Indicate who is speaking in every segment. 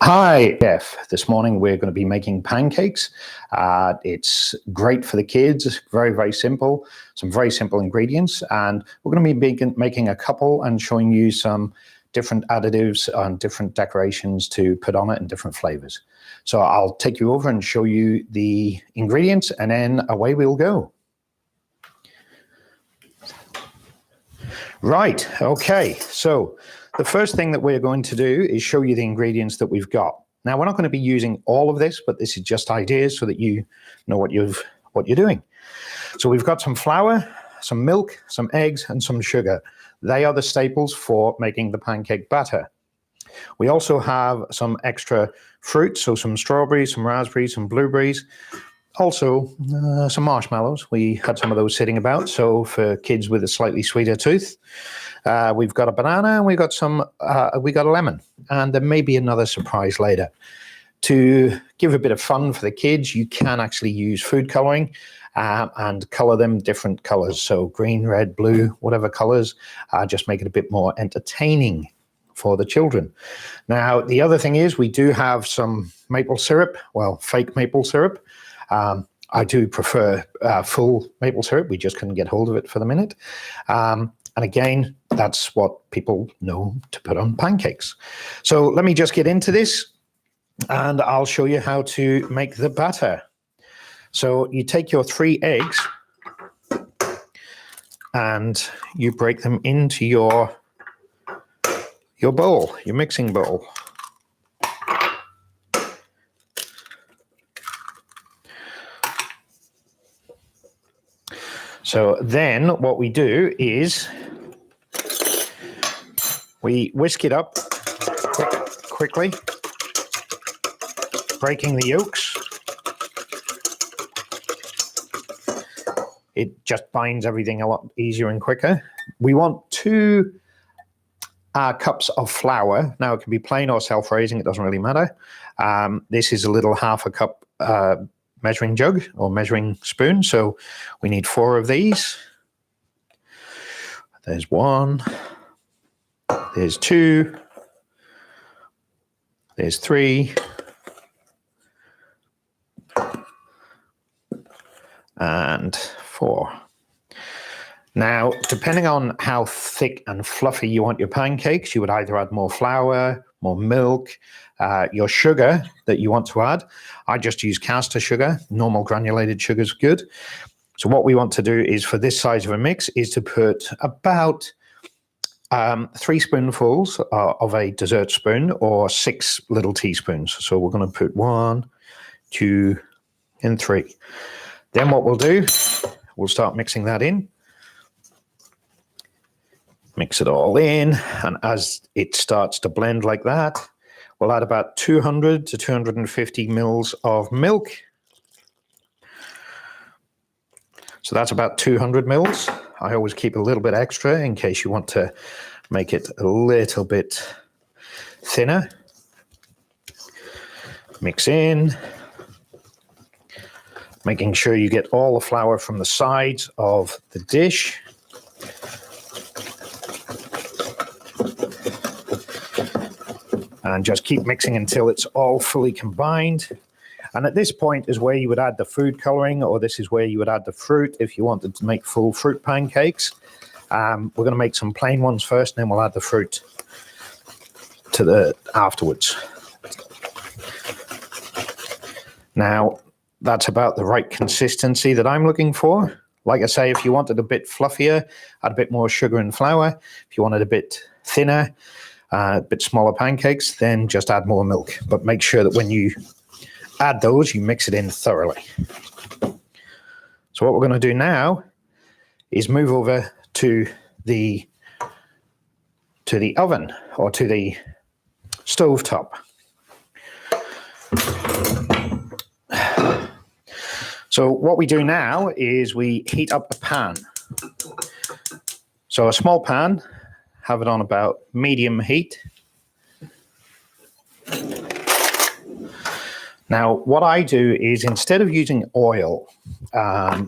Speaker 1: Hi, Jeff. This morning we're going to be making pancakes. It's great for the kids, very, very simple, some very simple ingredients. And we're going to be making a couple and showing you some different additives and different decorations to put on it and different flavors. So I'll take you over and show you the ingredients and then away we'll go. Right, okay, so the first thing that we're going to do is show you the ingredients that we've got. Now, we're not going to be using all of this, but this is just ideas so that you know what you're doing. So we've got some flour, some milk, some eggs, and some sugar. They are the staples for making the pancake batter. We also have some extra fruit, so some strawberries, some raspberries, some blueberries, also some marshmallows. We had some of those sitting about, so for kids with a slightly sweeter tooth. We've got a banana and we got a lemon, and there may be another surprise later. To give a bit of fun for the kids, you can actually use food coloring and color them different colors. So green, red, blue, whatever colors, just make it a bit more entertaining for the children. Now, the other thing is we do have some maple syrup, well, fake maple syrup. I do prefer full maple syrup. We just couldn't get hold of it for the minute. And again, that's what people know to put on pancakes. So let me just get into this and I'll show you how to make the batter. So you take your 3 eggs and you break them into your bowl, your mixing bowl. So then what we do is we whisk it up quickly, breaking the yolks. It just binds everything a lot easier and quicker. We want 2 cups of flour. Now it can be plain or self-raising, it doesn't really matter. This is a little half a cup measuring jug or measuring spoon, so we need 4 of these. There's 1, there's 2, there's 3, and 4. Now, depending on how thick and fluffy you want your pancakes, you would either add more flour, more milk, your sugar that you want to add. I just use caster sugar. Normal granulated sugar is good. So what we want to do is, for this size of a mix, is to put about 3 spoonfuls of a dessert spoon or 6 little teaspoons. So we're going to put 1, 2, and 3. Then what we'll do, we'll start mixing that in. Mix it all in, and as it starts to blend like that, we'll add about 200 to 250 mils of milk. So that's about 200 mils. I always keep a little bit extra in case you want to make it a little bit thinner. Mix in, making sure you get all the flour from the sides of the dish. And just keep mixing until it's all fully combined. And at this point is where you would add the food coloring, or this is where you would add the fruit if you wanted to make full fruit pancakes. We're going to make some plain ones first, and then we'll add the fruit to afterwards. Now, that's about the right consistency that I'm looking for. Like I say, if you wanted a bit fluffier, add a bit more sugar and flour. If you wanted a bit thinner, a bit smaller pancakes, then just add more milk. But make sure that when you add those, you mix it in thoroughly. So what we're going to do now is move over to the oven, or to the stove top. So what we do now is we heat up a pan. So a small pan, have it on about medium heat. Now, what I do is, instead of using oil,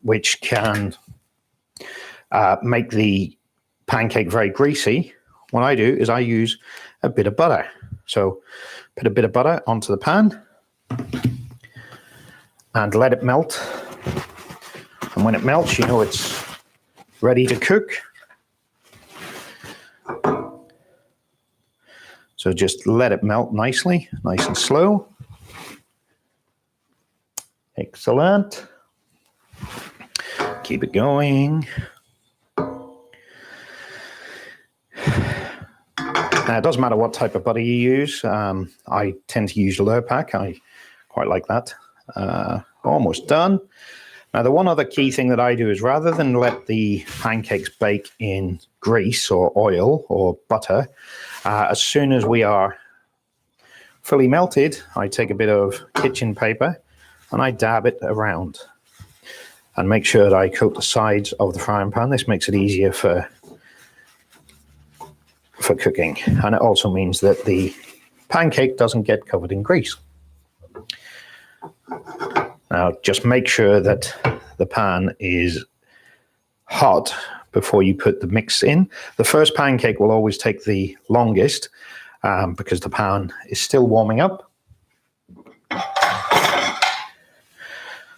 Speaker 1: which can make the pancake very greasy, what I do is I use a bit of butter. So put a bit of butter onto the pan and let it melt. And when it melts, you know it's ready to cook. So just let it melt nicely, nice and slow. Excellent. Keep it going. Now, it doesn't matter what type of butter you use. I tend to use Lurpak. I quite like that. Almost done. Now, the one other key thing that I do is rather than let the pancakes bake in grease or oil or butter, as soon as we are fully melted, I take a bit of kitchen paper and I dab it around and make sure that I coat the sides of the frying pan. This makes it easier for cooking, and it also means that the pancake doesn't get covered in grease. Now, just make sure that the pan is hot before you put the mix in. The first pancake will always take the longest because the pan is still warming up.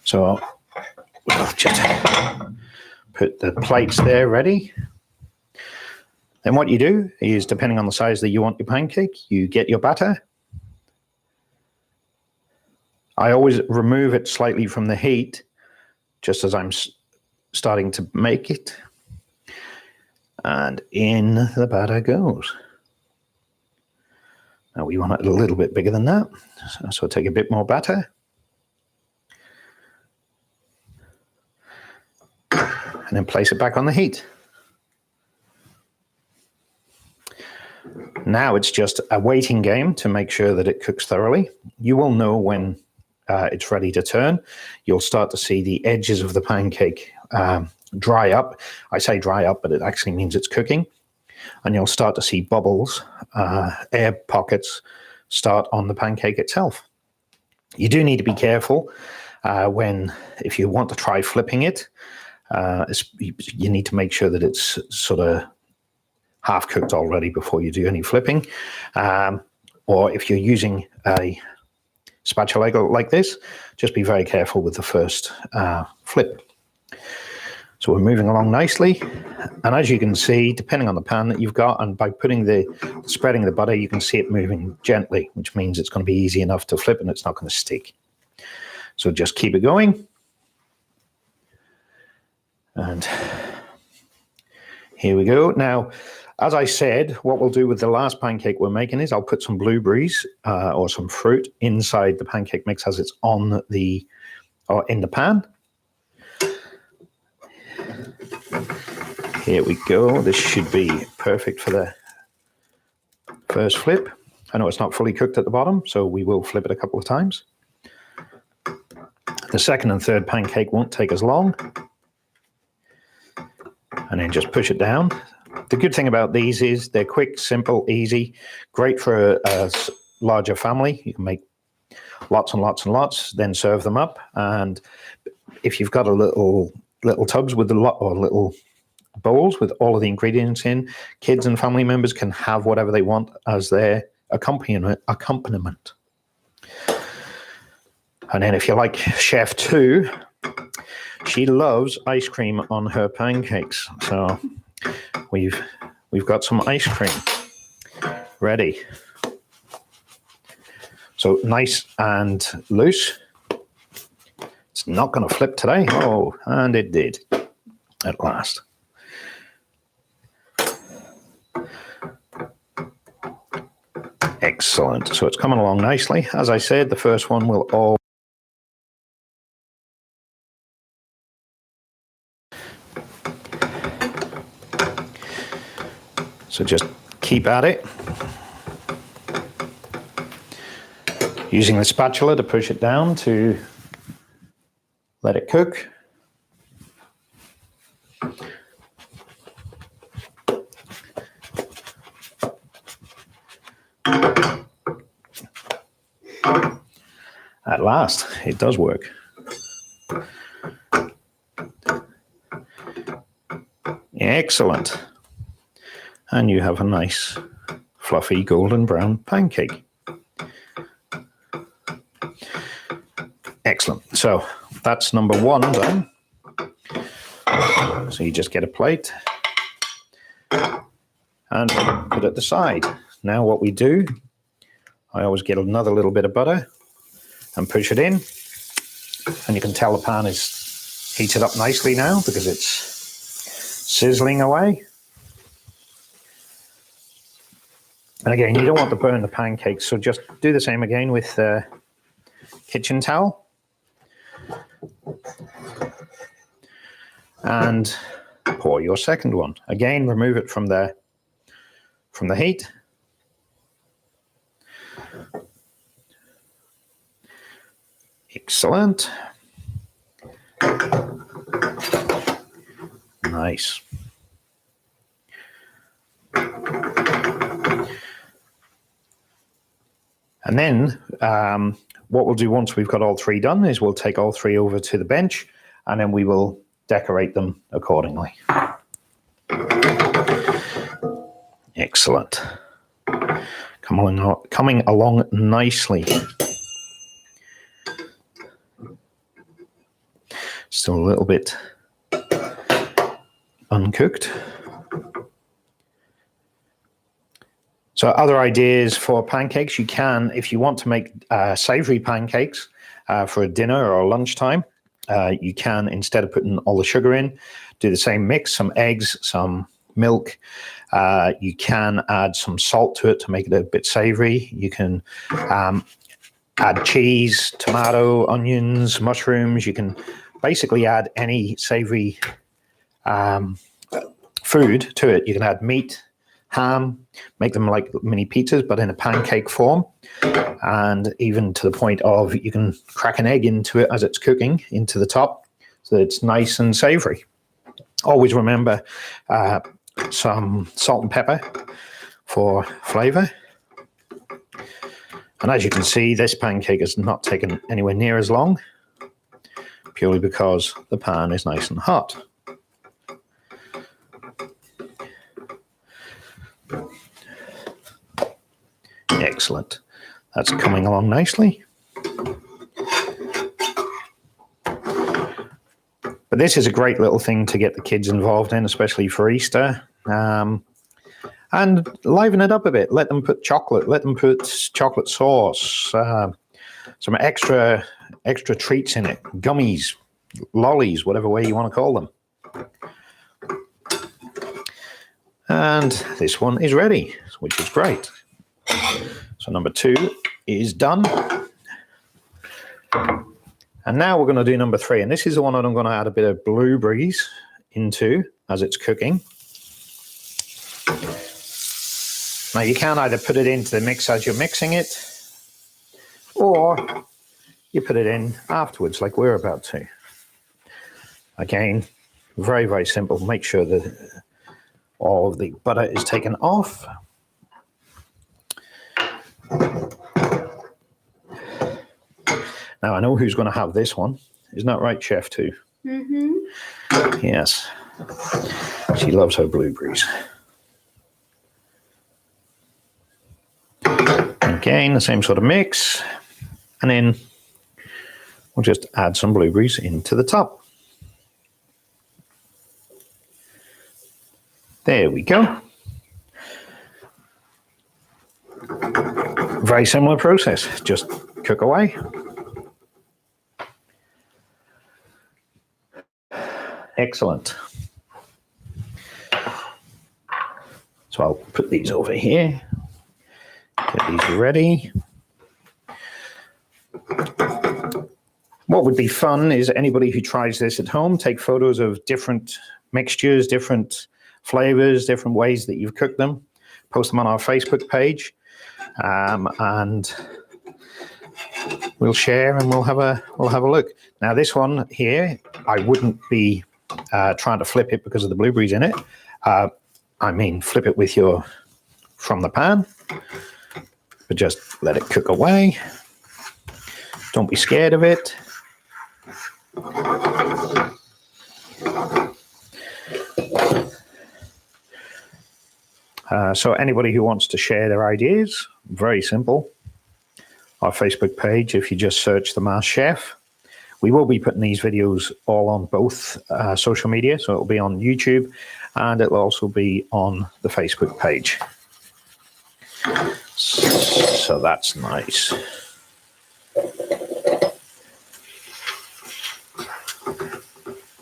Speaker 1: So we'll just put the plates there ready. Then what you do is, depending on the size that you want your pancake, you get your batter. I always remove it slightly from the heat, just as I'm starting to make it. And in the batter goes. Now we want it a little bit bigger than that. So take a bit more batter. And then place it back on the heat. Now it's just a waiting game to make sure that it cooks thoroughly. You will know when it's ready to turn. You'll start to see the edges of the pancake dry up. I say dry up, but it actually means it's cooking. And you'll start to see bubbles, air pockets start on the pancake itself. You do need to be careful if you want to try flipping it. You need to make sure that it's sort of half cooked already before you do any flipping. Or if you're using a spatula like this, just be very careful with the first flip. So we're moving along nicely. And as you can see, depending on the pan that you've got, and by spreading the butter, you can see it moving gently, which means it's going to be easy enough to flip and it's not going to stick. So just keep it going. And here we go. Now, as I said, what we'll do with the last pancake we're making is I'll put some blueberries or some fruit inside the pancake mix as it's in the pan. Here we go. This should be perfect for the first flip. I know it's not fully cooked at the bottom, so we will flip it a couple of times. The second and third pancake won't take as long. And then just push it down. The good thing about these is they're quick, simple, easy, great for a larger family. You can make lots and lots and lots, then serve them up. And if you've got a little tubs with little bowls with all of the ingredients in, kids and family members can have whatever they want as their accompaniment. And then if you like Chef 2, she loves ice cream on her pancakes. So we've got some ice cream ready. So nice and loose. It's not going to flip today. Oh, and it did at last. Excellent. So it's coming along nicely. As I said, the first one will all so just keep at it. Using the spatula to push it down to let it cook. At last, it does work. Excellent. And you have a nice, fluffy, golden brown pancake. Excellent. So that's number one done. So you just get a plate and put it at the side. Now what we do, I always get another little bit of butter and push it in. And you can tell the pan is heated up nicely now because it's sizzling away. And again, you don't want to burn the pancakes, so just do the same again with the kitchen towel. And pour your second one. Again, remove it from the heat. Excellent. Nice. And then what we'll do once we've got all three done is we'll take all three over to the bench and then we will decorate them accordingly. Excellent. Coming along nicely. Still a little bit uncooked. So other ideas for pancakes, you can, if you want to make savory pancakes for a dinner or lunchtime, you can, instead of putting all the sugar in, do the same mix, some eggs, some milk. You can add some salt to it to make it a bit savory. You can add cheese, tomato, onions, mushrooms. You can basically add any savory food to it. You can add meat, ham, make them like mini pizzas, but in a pancake form. And even to the point of you can crack an egg into it as it's cooking into the top so that it's nice and savory. Always remember some salt and pepper for flavor. And as you can see, this pancake is not taken anywhere near as long, purely because the pan is nice and hot. Excellent. That's coming along nicely. But this is a great little thing to get the kids involved in, especially for Easter. And liven it up a bit. Let them put chocolate. Let them put chocolate sauce. Some extra treats in it. Gummies, lollies, whatever way you want to call them. And this one is ready, which is great. So number 2 is done. And now we're going to do number 3. And this is the one that I'm going to add a bit of blueberries into as it's cooking. Now you can either put it into the mix as you're mixing it, or you put it in afterwards like we're about to. Again, very, very simple. Make sure that all of the butter is taken off. Now I know who's going to have this one. Isn't that right, Chef 2? Mm-hmm. Yes. She loves her blueberries. Again, the same sort of mix. And then we'll just add some blueberries into the top. There we go. Very similar process. Just cook away. Excellent. So I'll put these over here. Get these ready. What would be fun is anybody who tries this at home, take photos of different mixtures, different flavors, different ways that you've cooked them, post them on our Facebook page, and we'll share and we'll have a look. Now this one here, I wouldn't be trying to flip it because of the blueberries in it. I mean, flip it with from the pan, but just let it cook away. Don't be scared of it. So anybody who wants to share their ideas, very simple. Our Facebook page, if you just search The Master Chef, We will be putting these videos all on both social media, so it'll be on YouTube and it'll also be on the Facebook page. So that's nice.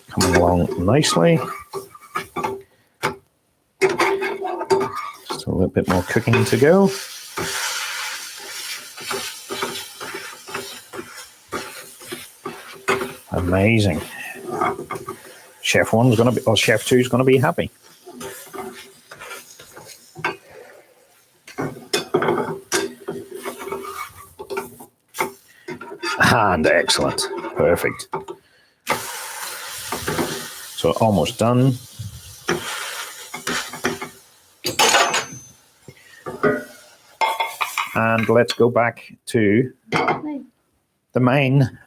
Speaker 1: Coming along nicely. Just a little bit more cooking to go. Amazing. Chef 1's going to be, or Chef 2's going to be happy. And excellent. Perfect. So almost done. And let's go back to the main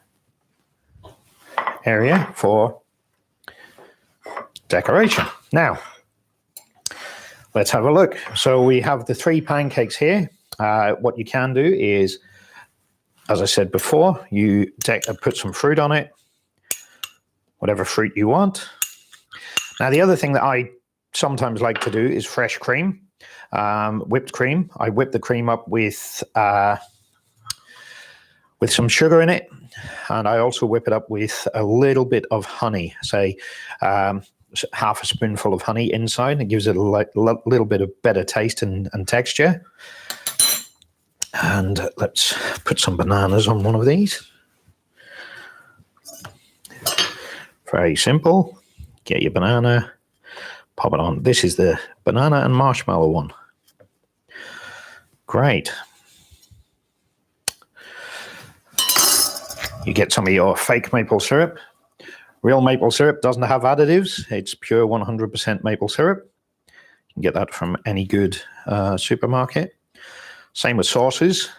Speaker 1: area for decoration. Now, let's have a look. So we have the 3 pancakes here. What you can do is, as I said before, you put some fruit on it, whatever fruit you want. Now, the other thing that I sometimes like to do is fresh cream, whipped cream. I whip the cream up with some sugar in it, and I also whip it up with a little bit of honey, say half a spoonful of honey inside. It gives it a little bit of better taste and texture. And let's put some bananas on one of these. Very simple. Get your banana, pop it on. This is the banana and marshmallow one. Great. You get some of your fake maple syrup. Real maple syrup doesn't have additives. It's pure 100% maple syrup. You can get that from any good supermarket. Same with sauces.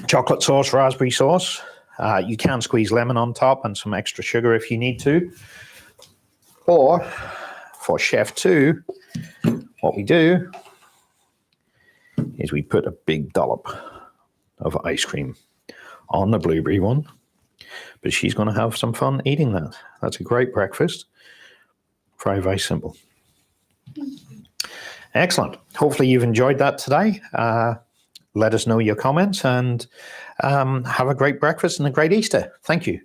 Speaker 1: Chocolate sauce, raspberry sauce. You can squeeze lemon on top and some extra sugar if you need to. Or for Chef 2, what we do is we put a big dollop of ice cream on the blueberry one. But she's going to have some fun eating that. That's a great breakfast. Very, very simple. Excellent. Hopefully you've enjoyed that today. Let us know your comments and have a great breakfast and a great Easter. Thank you.